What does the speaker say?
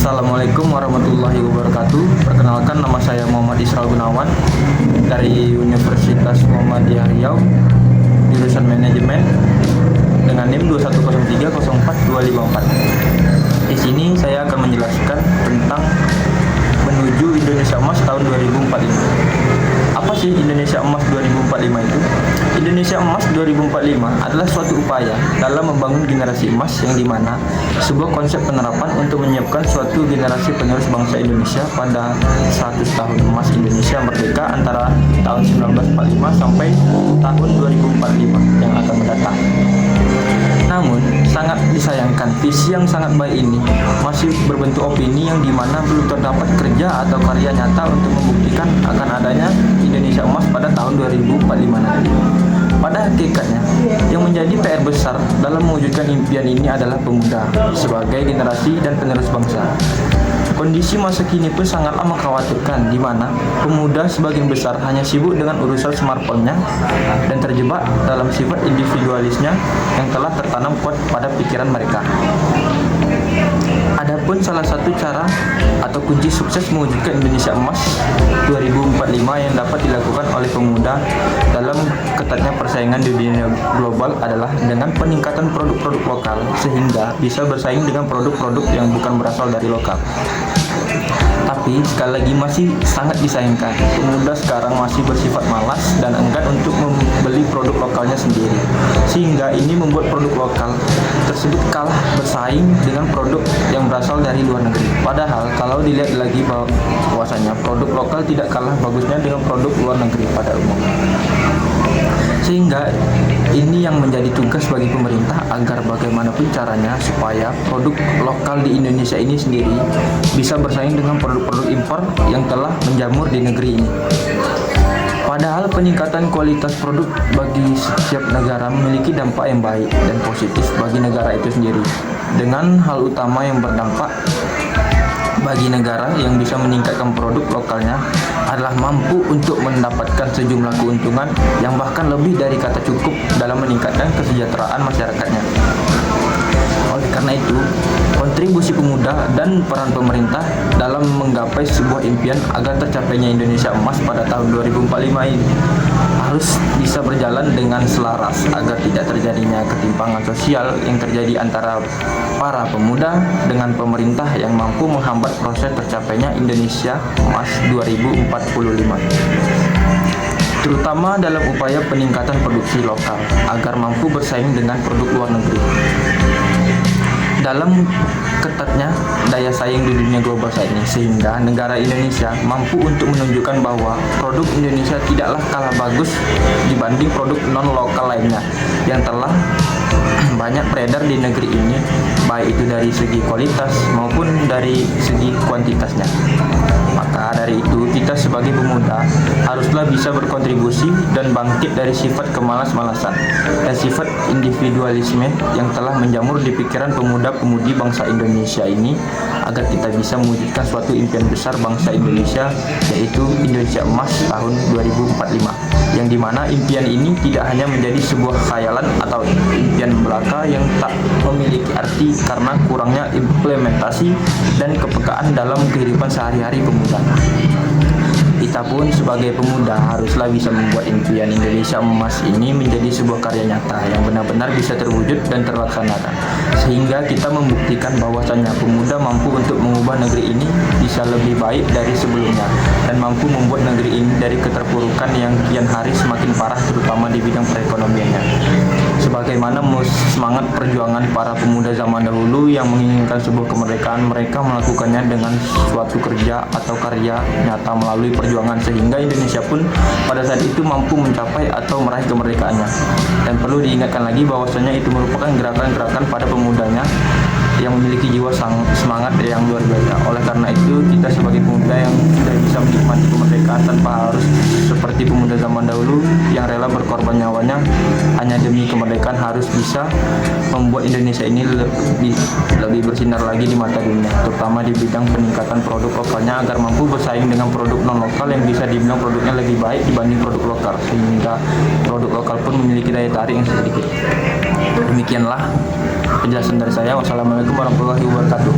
Assalamualaikum warahmatullahi wabarakatuh. Perkenalkan, nama saya Muhammad Isral Gunawan dari Universitas Muhammadiyah Riau, jurusan Manajemen dengan NIM 210304254. Di sini saya akan menjelaskan tentang menuju Indonesia Emas tahun 2045. Apa sih Indonesia Emas 2045 itu? Indonesia Emas 2045 adalah suatu upaya dalam membangun generasi emas yang dimana sebuah konsep penerapan untuk menyiapkan suatu generasi penerus bangsa Indonesia pada 100 tahun emas Indonesia merdeka antara tahun 1945 sampai tahun 2045 yang akan mendatang. Namun, sangat disayangkan, visi yang sangat baik ini masih berbentuk opini yang dimana belum terdapat kerja atau karya nyata untuk membuktikan akan adanya Indonesia Emas pada tahun 2045 nanti. Pada hakikatnya, yang menjadi PR besar dalam mewujudkan impian ini adalah pemuda sebagai generasi dan penerus bangsa. Kondisi masa kini pun sangatlah mengkhawatirkan, di mana pemuda sebagian besar hanya sibuk dengan urusan smartphone-nya dan terjebak dalam sifat individualisnya yang telah tertanam kuat pada pikiran mereka. Adapun salah satu cara atau kunci sukses mewujudkan Indonesia Emas 2045 yang dapat dilakukan oleh pemuda dalam ketatnya persaingan di dunia global adalah dengan peningkatan produk-produk lokal sehingga bisa bersaing dengan produk-produk yang bukan berasal dari lokal. Tapi sekali lagi masih sangat disayangkan, pemuda sekarang masih bersifat malas dan enggan untuk membeli produk lokalnya sendiri, sehingga ini membuat produk lokal tersebut kalah bersaing dengan produk yang berasal dari luar negeri. Padahal kalau dilihat lagi bahwasanya produk lokal tidak kalah bagusnya dengan produk luar negeri pada umumnya. Sehingga ini yang menjadi tugas bagi pemerintah agar bagaimanapun caranya supaya produk lokal di Indonesia ini sendiri bisa bersaing dengan produk-produk impor yang telah menjamur di negeri ini. Padahal peningkatan kualitas produk bagi setiap negara memiliki dampak yang baik dan positif bagi negara itu sendiri. Dengan hal utama yang berdampak bagi negara yang bisa meningkatkan produk lokalnya adalah mampu untuk mendapatkan sejumlah keuntungan yang bahkan lebih dari kata cukup dalam meningkatkan kesejahteraan masyarakatnya. Oleh karena itu, kontribusi pemuda dan peran pemerintah dalam menggapai sebuah impian agar tercapainya Indonesia Emas pada tahun 2045 ini harus bisa berjalan dengan selaras agar tidak terjadinya ketimpangan sosial yang terjadi antara para pemuda dengan pemerintah yang mampu menghambat proses tercapainya Indonesia Emas 2045, terutama dalam upaya peningkatan produksi lokal agar mampu bersaing dengan produk luar negeri. Dalam ketatnya daya saing di dunia global saat ini, sehingga negara Indonesia mampu untuk menunjukkan bahwa produk Indonesia tidaklah kalah bagus dibanding produk non-lokal lainnya yang telah banyak beredar di negeri ini, baik itu dari segi kualitas maupun dari segi kuantitasnya. Maka dari itu, kita sebagai pemuda haruslah bisa berkontribusi dan bangkit dari sifat kemalas-malasan dan sifat individualisme yang telah menjamur di pikiran pemuda-pemudi bangsa Indonesia ini agar kita bisa mewujudkan suatu impian besar bangsa Indonesia, yaitu Indonesia Emas tahun 2045, yang dimana impian ini tidak hanya menjadi sebuah khayalan atau impian belaka yang tak memiliki arti karena kurangnya implementasi dan kepekaan dalam kehidupan sehari-hari pemuda. Kita pun sebagai pemuda haruslah bisa membuat impian Indonesia Emas ini menjadi sebuah karya nyata yang benar-benar bisa terwujud dan terlaksanakan, sehingga kita membuktikan bahwasannya pemuda mampu untuk mengubah negeri ini bisa lebih baik dari sebelumnya dan mampu membuat negeri ini dari keterpurukan yang kian hari semakin parah, terutama di bidang perekonomiannya. Sebagaimana semangat perjuangan para pemuda zaman dahulu yang menginginkan sebuah kemerdekaan, mereka melakukannya dengan suatu kerja atau karya nyata melalui perjuangan, sehingga Indonesia pun pada saat itu mampu mencapai atau meraih kemerdekaannya. Dan perlu diingatkan lagi bahwasanya itu merupakan gerakan-gerakan pada pemudanya yang memiliki jiwa semangat yang luar biasa. Oleh karena itu, kita sebagai pemuda yang sudah bisa menikmati kemerdekaan tanpa harus seperti pemuda zaman dahulu yang rela berkorban nyawanya hanya demi kemerdekaan, harus bisa membuat Indonesia ini lebih bersinar lagi di mata dunia, terutama di bidang peningkatan produk lokalnya agar mampu bersaing dengan produk non lokal yang bisa dibilang produknya lebih baik dibanding produk lokal, sehingga produk lokal pun memiliki daya tarik yang sedikit. Demikianlah penjelasan dari saya. Wassalamualaikum warahmatullahi wabarakatuh.